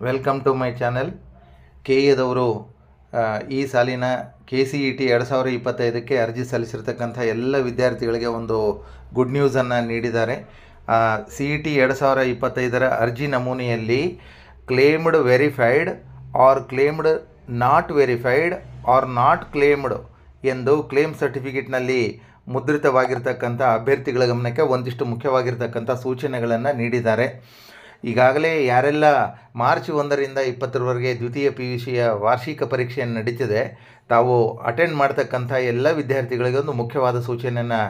Welcome to my channel. ಕೆ ಎದವರು ಈ ಸಾಲಿನ KCET 2025ಕ್ಕೆ ಅರ್ಜಿ ಸಲ್ಲಿಸಿರ್ತಕ್ಕಂಥ ಎಲ್ಲ ವಿದ್ಯಾರ್ಥಿಗಳಿಗೆ ಒಂದು ಗುಡ್ ನ್ಯೂಸನ್ನು ನೀಡಿದ್ದಾರೆ. CET 2025ರ ಅರ್ಜಿ ನಮೂನೆಯಲ್ಲಿ claimed verified or claimed not verified or not claimed ಎಂದು ಕ್ಲೇಮ್ ಸರ್ಟಿಫಿಕೇಟ್ನಲ್ಲಿ ಮುದ್ರಿತವಾಗಿರ್ತಕ್ಕಂಥ ಅಭ್ಯರ್ಥಿಗಳ ಗಮನಕ್ಕೆ ಒಂದಿಷ್ಟು ಮುಖ್ಯವಾಗಿರ್ತಕ್ಕಂಥ ಸೂಚನೆಗಳನ್ನು ನೀಡಿದ್ದಾರೆ. ಈಗಾಗಲೇ ಯಾರೆಲ್ಲ ಮಾರ್ಚ್ 1ರಿಂದ 20ರವರೆಗೆ ದ್ವಿತೀಯ PUCಯ ವಾರ್ಷಿಕ ಪರೀಕ್ಷೆಯನ್ನು ನಡೀತಿದೆ, ತಾವು ಅಟೆಂಡ್ ಮಾಡ್ತಕ್ಕಂಥ ಎಲ್ಲ ವಿದ್ಯಾರ್ಥಿಗಳಿಗೆ ಒಂದು ಮುಖ್ಯವಾದ ಸೂಚನೆಯನ್ನು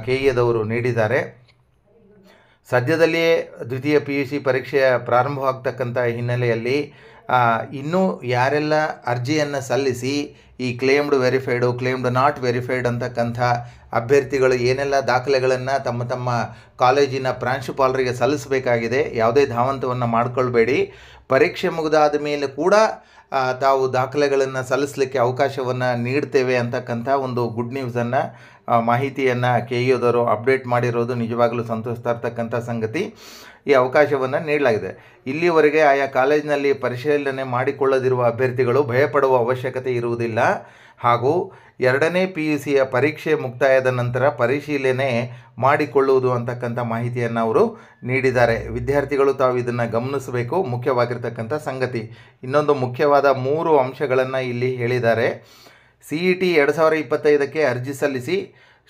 KEದವರು ನೀಡಿದ್ದಾರೆ. ಸದ್ಯದಲ್ಲಿಯೇ ದ್ವಿತೀಯ PUC ಪರೀಕ್ಷೆಯ ಪ್ರಾರಂಭವಾಗ್ತಕ್ಕಂಥ ಹಿನ್ನೆಲೆಯಲ್ಲಿ ಇನ್ನೂ ಯಾರೆಲ್ಲ ಅರ್ಜಿಯನ್ನು ಸಲ್ಲಿಸಿ ಈ ಕ್ಲೇಮ್ಡ್ ವೆರಿಫೈಡು ಕ್ಲೇಮ್ಡ್ ನಾಟ್ ವೆರಿಫೈಡ್ ಅಂತಕ್ಕಂಥ ಅಭ್ಯರ್ಥಿಗಳು ಏನೆಲ್ಲ ದಾಖಲೆಗಳನ್ನು ತಮ್ಮ ತಮ್ಮ ಕಾಲೇಜಿನ ಪ್ರಾಂಶುಪಾಲರಿಗೆ ಸಲ್ಲಿಸಬೇಕಾಗಿದೆ, ಯಾವುದೇ ಧಾವಂತವನ್ನು ಮಾಡಿಕೊಳ್ಬೇಡಿ. ಪರೀಕ್ಷೆ ಮುಗಿದಾದ ಮೇಲೆ ಕೂಡ ತಾವು ದಾಖಲೆಗಳನ್ನು ಸಲ್ಲಿಸಲಿಕ್ಕೆ ಅವಕಾಶವನ್ನು ನೀಡ್ತೇವೆ ಅಂತಕ್ಕಂಥ ಒಂದು ಗುಡ್ ನ್ಯೂಸನ್ನು ಮಾಹಿತಿಯನ್ನು KEದವರು ಅಪ್ಡೇಟ್ ಮಾಡಿರೋದು ನಿಜವಾಗಲೂ ಸಂತೋಷ ತರ್ತಕ್ಕಂಥ ಸಂಗತಿ. ಈ ಅವಕಾಶವನ್ನು ನೀಡಲಾಗಿದೆ. ಇಲ್ಲಿವರೆಗೆ ಆಯಾ ಕಾಲೇಜಿನಲ್ಲಿ ಪರಿಶೀಲನೆ ಮಾಡಿಕೊಳ್ಳದಿರುವ ಅಭ್ಯರ್ಥಿಗಳು ಭಯಪಡುವ ಅವಶ್ಯಕತೆ ಇರುವುದಿಲ್ಲ. ಹಾಗೂ 2ನೇ PUCಯ ಪರೀಕ್ಷೆ ಮುಕ್ತಾಯದ ನಂತರ ಪರಿಶೀಲನೆ ಮಾಡಿಕೊಳ್ಳುವುದು ಅಂತಕ್ಕಂಥ ಮಾಹಿತಿಯನ್ನು ಅವರು ನೀಡಿದ್ದಾರೆ. ವಿದ್ಯಾರ್ಥಿಗಳು ತಾವು ಇದನ್ನು ಗಮನಿಸಬೇಕು, ಮುಖ್ಯವಾಗಿರ್ತಕ್ಕಂಥ ಸಂಗತಿ. ಇನ್ನೊಂದು ಮುಖ್ಯವಾದ 3 ಅಂಶಗಳನ್ನು ಇಲ್ಲಿ ಹೇಳಿದ್ದಾರೆ. CET 2025ಕ್ಕೆ ಅರ್ಜಿ ಸಲ್ಲಿಸಿ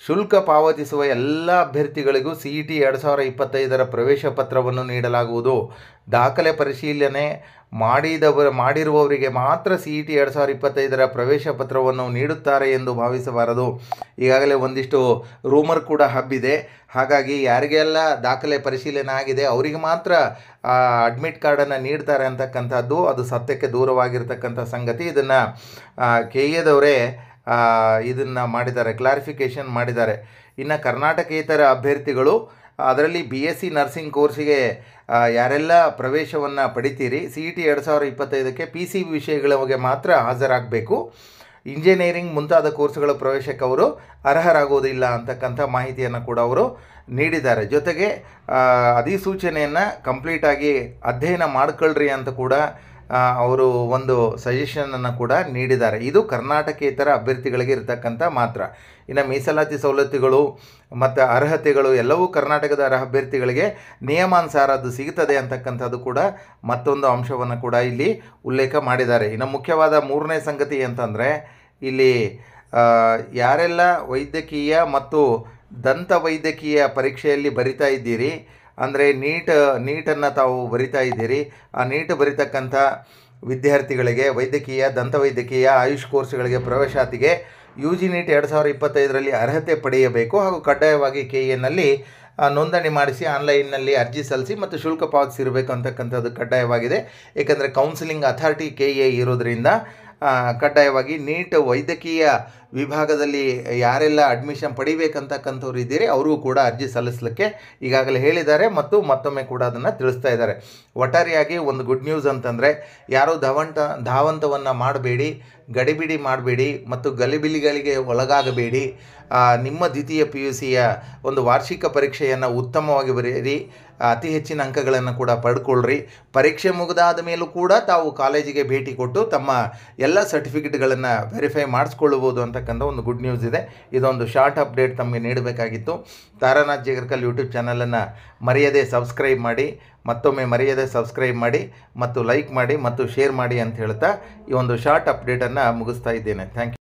ಶುಲ್ಕ ಪಾವತಿಸುವ ಎಲ್ಲ ಅಭ್ಯರ್ಥಿಗಳಿಗೂ CET 2025ರ ಪ್ರವೇಶ ಪತ್ರವನ್ನು ನೀಡಲಾಗುವುದು. ದಾಖಲೆ ಪರಿಶೀಲನೆ ಮಾಡಿರುವವರಿಗೆ ಮಾತ್ರ CET 2025ರ ಪ್ರವೇಶ ಪತ್ರವನ್ನು ನೀಡುತ್ತಾರೆ ಎಂದು ಭಾವಿಸಬಾರದು. ಈಗಾಗಲೇ ಒಂದಿಷ್ಟು ರೂಮರ್ ಕೂಡ ಹಬ್ಬಿದೆ. ಹಾಗಾಗಿ ಯಾರಿಗೆಲ್ಲ ದಾಖಲೆ ಪರಿಶೀಲನೆ ಆಗಿದೆ ಅವರಿಗೆ ಮಾತ್ರ ಅಡ್ಮಿಟ್ ಕಾರ್ಡನ್ನು ನೀಡ್ತಾರೆ ಅಂತಕ್ಕಂಥದ್ದು ಅದು ಸತ್ಯಕ್ಕೆ ದೂರವಾಗಿರ್ತಕ್ಕಂಥ ಸಂಗತಿ. ಇದನ್ನು KEದವರೇ ಇದನ್ನು ಮಾಡಿದ್ದಾರೆ, ಕ್ಲಾರಿಫಿಕೇಷನ್ ಮಾಡಿದ್ದಾರೆ. ಇನ್ನು ಕರ್ನಾಟಕೇತರ ಅಭ್ಯರ್ಥಿಗಳು ಅದರಲ್ಲಿ BSc ನರ್ಸಿಂಗ್ ಕೋರ್ಸಿಗೆ ಯಾರೆಲ್ಲ ಪ್ರವೇಶವನ್ನು ಪಡಿತೀರಿ CET 2025ಕ್ಕೆ PCB ವಿಷಯಗಳಿಗೆ ಮಾತ್ರ ಹಾಜರಾಗಬೇಕು. ಇಂಜಿನಿಯರಿಂಗ್ ಮುಂತಾದ ಕೋರ್ಸ್ಗಳ ಪ್ರವೇಶಕ್ಕೆ ಅವರು ಅರ್ಹರಾಗುವುದಿಲ್ಲ ಅಂತಕ್ಕಂಥ ಮಾಹಿತಿಯನ್ನು ಕೂಡ ಅವರು ನೀಡಿದ್ದಾರೆ. ಜೊತೆಗೆ ಅಧಿಸೂಚನೆಯನ್ನು ಕಂಪ್ಲೀಟಾಗಿ ಅಧ್ಯಯನ ಮಾಡ್ಕೊಳ್ರಿ ಅಂತ ಕೂಡ ಅವರು ಒಂದು ಸಜೆಷನನ್ನು ಕೂಡ ನೀಡಿದ್ದಾರೆ. ಇದು ಕರ್ನಾಟಕೇತರ ಅಭ್ಯರ್ಥಿಗಳಿಗೆ ಇರತಕ್ಕಂಥ ಮಾತ್ರ. ಇನ್ನು ಮೀಸಲಾತಿ ಸವಲತ್ತುಗಳು ಮತ್ತು ಅರ್ಹತೆಗಳು ಎಲ್ಲವೂ ಕರ್ನಾಟಕದ ಅಭ್ಯರ್ಥಿಗಳಿಗೆ ನಿಯಮಾನುಸಾರ ಅದು ಸಿಗುತ್ತದೆ ಅಂತಕ್ಕಂಥದ್ದು ಕೂಡ ಮತ್ತೊಂದು ಅಂಶವನ್ನು ಕೂಡ ಇಲ್ಲಿ ಉಲ್ಲೇಖ ಮಾಡಿದ್ದಾರೆ. ಇನ್ನು ಮುಖ್ಯವಾದ 3ನೇ ಸಂಗತಿ ಅಂತಂದರೆ ಇಲ್ಲಿ ಯಾರೆಲ್ಲ ವೈದ್ಯಕೀಯ ಮತ್ತು ದಂತ ವೈದ್ಯಕೀಯ ಪರೀಕ್ಷೆಯಲ್ಲಿ ಬರಿತಾ ಇದ್ದೀರಿ, ಅಂದರೆ ನೀಟನ್ನು ತಾವು ಬರಿತಾ ಇದ್ದೀರಿ, ಆ ನೀಟ್ ಬರಿತಕ್ಕಂಥ ವಿದ್ಯಾರ್ಥಿಗಳಿಗೆ ವೈದ್ಯಕೀಯ ದಂತವೈದ್ಯಕೀಯ ಆಯುಷ್ ಕೋರ್ಸ್ಗಳಿಗೆ ಪ್ರವೇಶಾತಿಗೆ UG NEET 2025ರಲ್ಲಿ ಅರ್ಹತೆ ಪಡೆಯಬೇಕು. ಹಾಗೂ ಕಡ್ಡಾಯವಾಗಿ KEನಲ್ಲಿ ನೋಂದಣಿ ಮಾಡಿಸಿ ಆನ್ಲೈನ್ನಲ್ಲಿ ಅರ್ಜಿ ಸಲ್ಲಿಸಿ ಮತ್ತು ಶುಲ್ಕ ಪಾವತಿಸಿರಬೇಕು ಅಂತಕ್ಕಂಥದ್ದು ಕಡ್ಡಾಯವಾಗಿದೆ. ಏಕೆಂದರೆ ಕೌನ್ಸಿಲಿಂಗ್ ಅಥಾರಿಟಿ KE ಇರೋದರಿಂದ ಕಡ್ಡಾಯವಾಗಿ ನೀಟ್ ವೈದ್ಯಕೀಯ ವಿಭಾಗದಲ್ಲಿ ಯಾರೆಲ್ಲ ಅಡ್ಮಿಷನ್ ಪಡಿಬೇಕಂತಕ್ಕಂಥವ್ರು ಇದ್ದೀರಿ ಅವ್ರಿಗೂ ಕೂಡ ಅರ್ಜಿ ಸಲ್ಲಿಸಲಿಕ್ಕೆ ಈಗಾಗಲೇ ಹೇಳಿದ್ದಾರೆ ಮತ್ತು ಮತ್ತೊಮ್ಮೆ ಕೂಡ ಅದನ್ನು ತಿಳಿಸ್ತಾ ಇದ್ದಾರೆ. ಒಟ್ಟಾರೆಯಾಗಿ ಒಂದು ಗುಡ್ ನ್ಯೂಸ್ ಅಂತಂದರೆ ಯಾರೂ ಧಾವಂತವನ್ನು ಮಾಡಬೇಡಿ, ಗಡಿಬಿಡಿ ಮಾಡಬೇಡಿ ಮತ್ತು ಗಲಿಬಿಲಿಗಳಿಗೆ ಒಳಗಾಗಬೇಡಿ. ನಿಮ್ಮ ದ್ವಿತೀಯ PUCಯ ಒಂದು ವಾರ್ಷಿಕ ಪರೀಕ್ಷೆಯನ್ನು ಉತ್ತಮವಾಗಿ ಬರೆಯಿರಿ, ಅತಿ ಹೆಚ್ಚಿನ ಅಂಕಗಳನ್ನು ಕೂಡ ಪಡ್ಕೊಳ್ರಿ. ಪರೀಕ್ಷೆ ಮುಗಿದಾದ ಮೇಲೂ ಕೂಡ ತಾವು ಕಾಲೇಜಿಗೆ ಭೇಟಿ ಕೊಟ್ಟು ತಮ್ಮ ಎಲ್ಲ ಸರ್ಟಿಫಿಕೇಟ್ಗಳನ್ನು ವೆರಿಫೈ ಮಾಡಿಸ್ಕೊಳ್ಳಬಹುದು ಅಂತಕ್ಕಂಥ ಒಂದು ಗುಡ್ ನ್ಯೂಸ್ ಇದೆ. ಇದೊಂದು ಶಾರ್ಟ್ ಅಪ್ಡೇಟ್ ತಮಗೆ ನೀಡಬೇಕಾಗಿತ್ತು. ತಾರಾನಾಥ್ ಜೇಗರ್ಕಲ್ ಯೂಟ್ಯೂಬ್ ಚಾನಲನ್ನು ಮರೆಯದೆ ಸಬ್ಸ್ಕ್ರೈಬ್ ಮಾಡಿ, ಮತ್ತೊಮ್ಮೆ ಮರೆಯದೆ ಸಬ್ಸ್ಕ್ರೈಬ್ ಮಾಡಿ ಮತ್ತು ಲೈಕ್ ಮಾಡಿ ಮತ್ತು ಶೇರ್ ಮಾಡಿ ಅಂತ ಹೇಳ್ತಾ ಈ ಒಂದು ಶಾರ್ಟ್ ಅಪ್ಡೇಟನ್ನು ಮುಗಿಸ್ತಾ ಇದ್ದೇನೆ. Thank you.